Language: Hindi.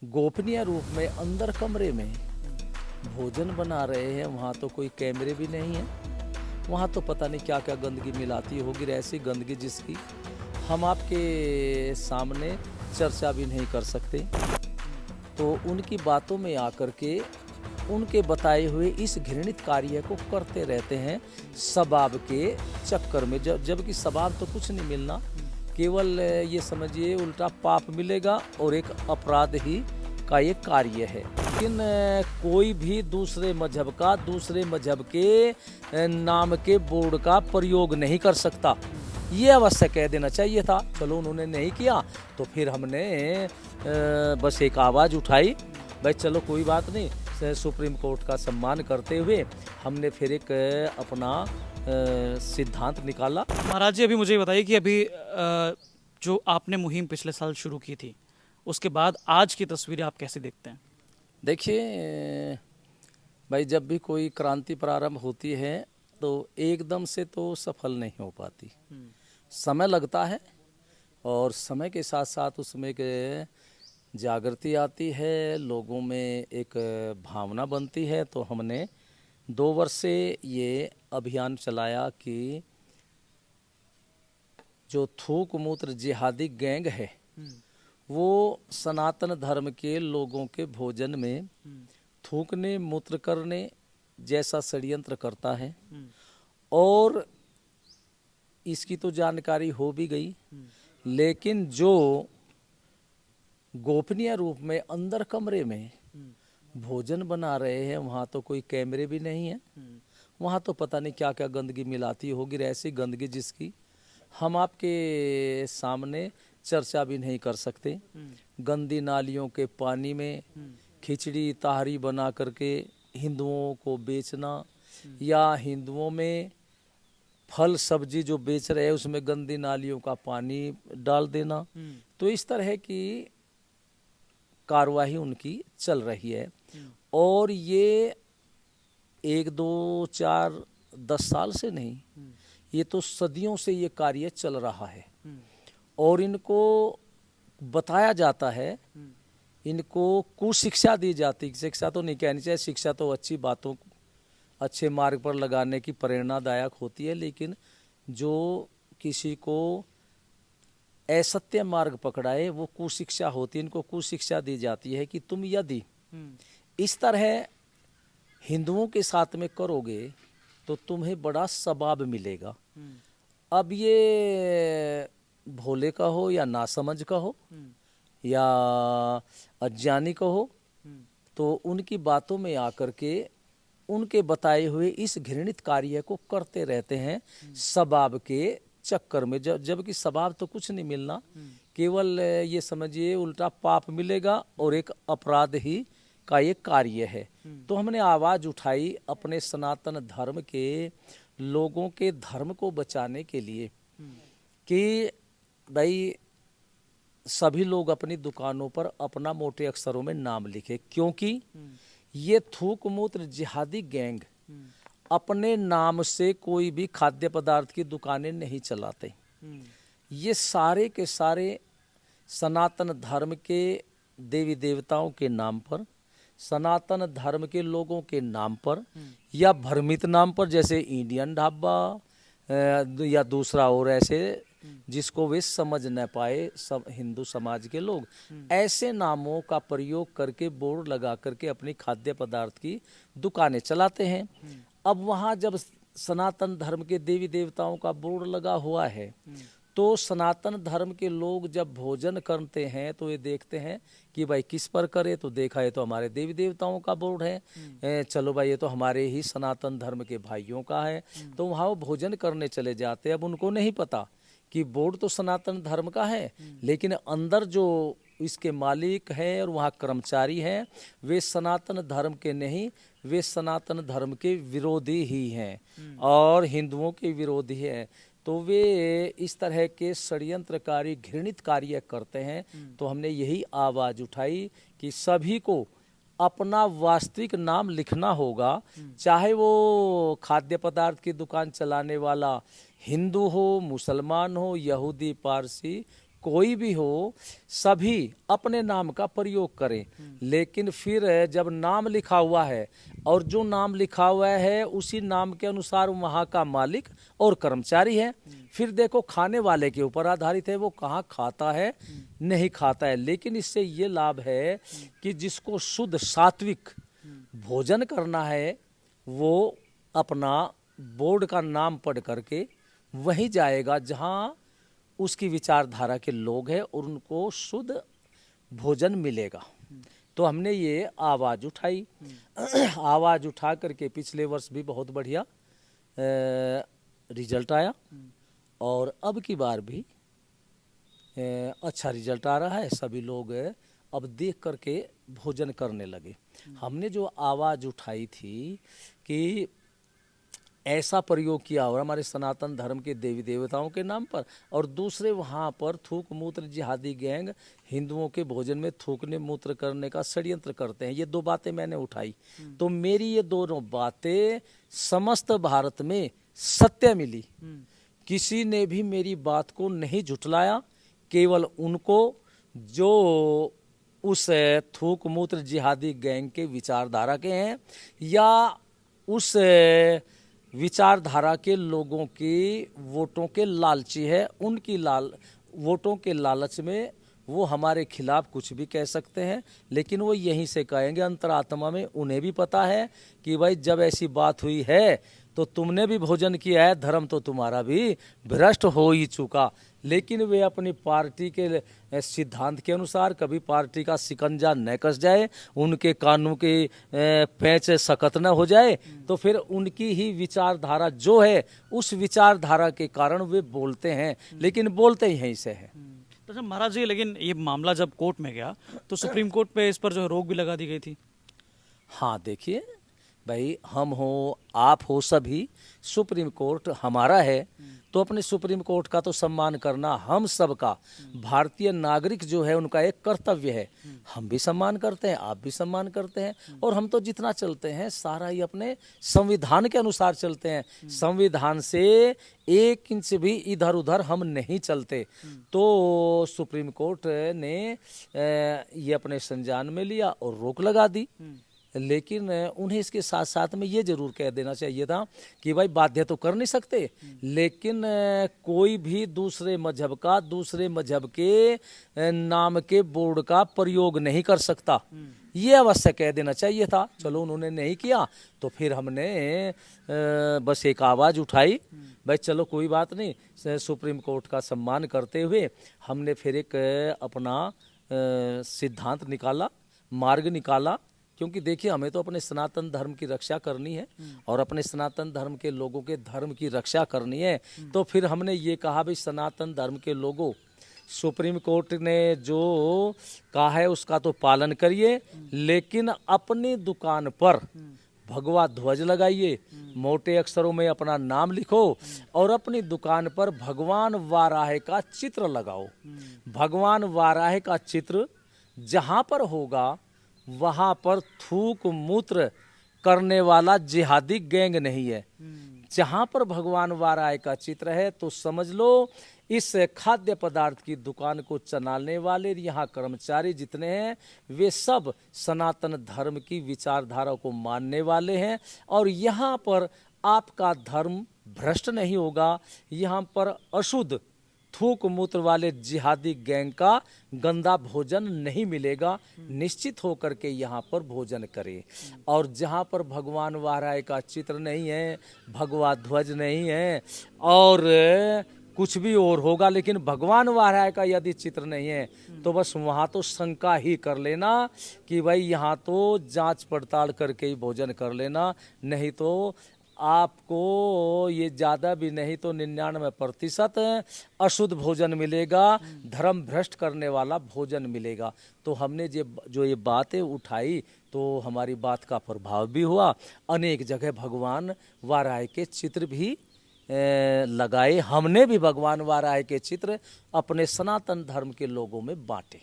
गोपनीय रूप में अंदर कमरे में भोजन बना रहे हैं। वहाँ तो कोई कैमरे भी नहीं है, वहाँ तो पता नहीं क्या क्या गंदगी मिलाती होगी, ऐसी गंदगी जिसकी हम आपके सामने चर्चा भी नहीं कर सकते। तो उनकी बातों में आकर के उनके बताए हुए इस घृणित कार्य को करते रहते हैं सबाब के चक्कर में, जबकि सबाब तो कुछ नहीं मिलना, केवल ये समझिए उल्टा पाप मिलेगा और एक अपराध ही का ये कार्य है। लेकिन कोई भी दूसरे मजहब के नाम के बोर्ड का प्रयोग नहीं कर सकता, ये अवश्य कह देना चाहिए था। चलो उन्होंने नहीं किया तो फिर हमने बस एक आवाज़ उठाई, भाई चलो कोई बात नहीं, सुप्रीम कोर्ट का सम्मान करते हुए हमने फिर एक अपना सिद्धांत निकाला। महाराज जी, अभी मुझे बताइए कि अभी जो आपने मुहिम पिछले साल शुरू की थी, उसके बाद आज की तस्वीरें आप कैसे देखते हैं? देखिए भाई, जब भी कोई क्रांति प्रारंभ होती है तो एकदम से तो सफल नहीं हो पाती, समय लगता है और समय के साथ साथ उसमें एक जागृति आती है, लोगों में एक भावना बनती है। तो हमने 2 वर्ष से ये अभियान चलाया कि जो थूक मूत्र जिहादी गैंग है वो सनातन धर्म के लोगों के भोजन में थूकने मूत्र करने जैसा षड्यंत्र करता है, और इसकी तो जानकारी हो भी गई, लेकिन जो गोपनीय रूप में अंदर कमरे में भोजन बना रहे हैं, वहाँ तो कोई कैमरे भी नहीं है, वहाँ तो पता नहीं क्या क्या गंदगी मिलाती होगी, ऐसी गंदगी जिसकी हम आपके सामने चर्चा भी नहीं कर सकते। गंदी नालियों के पानी में खिचड़ी ताहरी बना करके हिंदुओं को बेचना, या हिंदुओं में फल सब्जी जो बेच रहे हैं उसमें गंदी नालियों का पानी डाल देना, तो इस तरह की कार्रवाई उनकी चल रही है। और ये 1, 2, 4, 10 साल से नहीं, ये तो सदियों से ये कार्य चल रहा है और इनको बताया जाता है, इनको कुशिक्षा दी जाती, शिक्षा तो नहीं कहनी चाहिए, शिक्षा तो अच्छी बातों अच्छे मार्ग पर लगाने की प्रेरणादायक होती है, लेकिन जो किसी को असत्य मार्ग पकड़ाए वो कुशिक्षा होती है। इनको कुशिक्षा दी जाती है कि तुम यदि इस तरह हिंदुओं के साथ में करोगे तो तुम्हें बड़ा सबाब मिलेगा। अब ये भोले का हो या नासमझ का हो या अज्ञानी का हो, तो उनकी बातों में आकर के उनके बताए हुए इस घृणित कार्य को करते रहते हैं सबाब के चक्कर में, जबकि सबाब तो कुछ नहीं मिलना, केवल ये समझिए उल्टा पाप मिलेगा और एक अपराध ही का ये कार्य है। तो हमने आवाज उठाई अपने सनातन धर्म के लोगों के धर्म को बचाने के लिए कि भाई सभी लोग अपनी दुकानों पर अपना मोटे अक्षरों में नाम लिखे, क्योंकि ये थूक मूत्र जिहादी गैंग अपने नाम से कोई भी खाद्य पदार्थ की दुकानें नहीं चलाते। ये सारे के सारे सनातन धर्म के देवी देवताओं के नाम पर, सनातन धर्म के लोगों के नाम पर या भ्रमित नाम पर, जैसे इंडियन ढाबा या दूसरा और ऐसे जिसको वे समझ न पाए सब हिंदू समाज के लोग, ऐसे नामों का प्रयोग करके बोर्ड लगा करके अपनी खाद्य पदार्थ की दुकानें चलाते हैं। अब वहाँ जब सनातन धर्म के देवी देवताओं का बोर्ड लगा हुआ है तो सनातन धर्म के लोग जब भोजन करते हैं तो ये देखते हैं कि भाई किस पर करे, तो देखा है तो हमारे देवी देवताओं का बोर्ड है, चलो भाई ये तो हमारे ही सनातन धर्म के भाइयों का है, तो वहाँ वो भोजन करने चले जाते हैं। अब उनको नहीं पता कि बोर्ड तो सनातन धर्म का है, लेकिन अंदर जो इसके मालिक हैं और वहाँ कर्मचारी हैं वे सनातन धर्म के नहीं, वे सनातन धर्म के विरोधी ही हैं और हिंदुओं के विरोधी हैं। तो वे इस तरह के षड्यंत्रकारी घृणित कार्य करते हैं। तो हमने यही आवाज़ उठाई कि सभी को अपना वास्तविक नाम लिखना होगा, चाहे वो खाद्य पदार्थ की दुकान चलाने वाला हिंदू हो, मुसलमान हो, यहूदी, पारसी, कोई भी हो, सभी अपने नाम का प्रयोग करें। लेकिन फिर जब नाम लिखा हुआ है और जो नाम लिखा हुआ है उसी नाम के अनुसार वहाँ का मालिक और कर्मचारी है, फिर देखो खाने वाले के ऊपर आधारित है, वो कहाँ खाता है नहीं खाता है। लेकिन इससे ये लाभ है कि जिसको शुद्ध सात्विक भोजन करना है वो अपना बोर्ड का नाम पढ़ करके वहीं जाएगा जहाँ उसकी विचारधारा के लोग हैं और उनको शुद्ध भोजन मिलेगा। तो हमने ये आवाज़ उठाई। आवाज़ उठा करके पिछले वर्ष भी बहुत बढ़िया रिजल्ट आया और अब की बार भी अच्छा रिजल्ट आ रहा है। सभी लोग अब देख करके भोजन करने लगे। हमने जो आवाज़ उठाई थी कि ऐसा प्रयोग किया और हमारे सनातन धर्म के देवी देवताओं के नाम पर, और दूसरे वहाँ पर थूक मूत्र जिहादी गैंग हिंदुओं के भोजन में थूकने मूत्र करने का षड्यंत्र करते हैं। ये दो बातें मैंने उठाई तो मेरी ये दोनों बातें समस्त भारत में सत्य मिली। किसी ने भी मेरी बात को नहीं झुठलाया, केवल उनको जो उस थूक मूत्र जिहादी गैंग के विचारधारा के हैं या उस विचारधारा के लोगों की वोटों के लालची है, उनकी वोटों के लालच में वो हमारे खिलाफ कुछ भी कह सकते हैं। लेकिन वो यहीं से कहेंगे, अंतरात्मा में उन्हें भी पता है कि भाई जब ऐसी बात हुई है तो तुमने भी भोजन किया है, धर्म तो तुम्हारा भी भ्रष्ट हो ही चुका। लेकिन वे अपनी पार्टी के सिद्धांत के अनुसार कभी पार्टी का शिकंजा न कस जाए, उनके कानून के पैंच सख्त न हो जाए, तो फिर उनकी ही विचारधारा जो है उस विचारधारा के कारण वे बोलते हैं, लेकिन बोलते ही यहीं से है। तो महाराज जी, लेकिन ये मामला जब कोर्ट में गया तो सुप्रीम कोर्ट पे इस पर जो रोक भी लगा दी गई थी। हाँ देखिए भाई, हम हो आप हो सभी, सुप्रीम कोर्ट हमारा है तो अपने सुप्रीम कोर्ट का तो सम्मान करना हम सबका भारतीय नागरिक जो है उनका एक कर्तव्य है। हम भी सम्मान करते हैं, आप भी सम्मान करते हैं, और हम तो जितना चलते हैं सारा ही अपने संविधान के अनुसार चलते हैं। संविधान से 1 इंच भी इधर उधर हम नहीं चलते। तो सुप्रीम कोर्ट ने ये अपने संज्ञान में लिया और रोक लगा दी। लेकिन उन्हें इसके साथ साथ में ये जरूर कह देना चाहिए था कि भाई बाध्य तो कर नहीं सकते, लेकिन कोई भी दूसरे मजहब का दूसरे मजहब के नाम के बोर्ड का प्रयोग नहीं कर सकता, ये अवश्य कह देना चाहिए था। चलो उन्होंने नहीं किया तो फिर हमने बस एक आवाज़ उठाई, भाई चलो कोई बात नहीं, सुप्रीम कोर्ट का सम्मान करते हुए हमने फिर एक अपना सिद्धांत निकाला, मार्ग निकाला। क्योंकि देखिए हमें तो अपने सनातन धर्म की रक्षा करनी है और अपने सनातन धर्म के लोगों के धर्म की रक्षा करनी है। तो फिर हमने ये कहा भाई सनातन धर्म के लोगों, सुप्रीम कोर्ट ने जो कहा है उसका तो पालन करिए, लेकिन अपनी दुकान पर भगवा ध्वज लगाइए, मोटे अक्षरों में अपना नाम लिखो और अपनी दुकान पर भगवान वाराह का चित्र लगाओ। भगवान वाराह का चित्र जहाँ पर होगा वहां पर थूक मूत्र करने वाला जिहादी गैंग नहीं है। जहां पर भगवान वाराह का चित्र है तो समझ लो इस खाद्य पदार्थ की दुकान को चलाने वाले यहाँ कर्मचारी जितने हैं वे सब सनातन धर्म की विचारधारा को मानने वाले हैं, और यहाँ पर आपका धर्म भ्रष्ट नहीं होगा। यहाँ पर अशुद्ध थूक मूत्र वाले जिहादी गैंग का गंदा भोजन नहीं मिलेगा। निश्चित होकर के यहाँ पर भोजन करें। और जहाँ पर भगवान वाराह का चित्र नहीं है, भगवा ध्वज नहीं है और कुछ भी और होगा, लेकिन भगवान वाराह का यदि चित्र नहीं है तो बस वहाँ तो शंका ही कर लेना कि भाई यहाँ तो जांच पड़ताल करके ही भोजन कर लेना, नहीं तो आपको ये ज़्यादा भी नहीं तो 99% अशुद्ध भोजन मिलेगा, धर्म भ्रष्ट करने वाला भोजन मिलेगा। तो हमने जो ये बातें उठाई तो हमारी बात का प्रभाव भी हुआ। अनेक जगह भगवान वाराह के चित्र भी लगाए। हमने भी भगवान वाराह के चित्र अपने सनातन धर्म के लोगों में बांटे।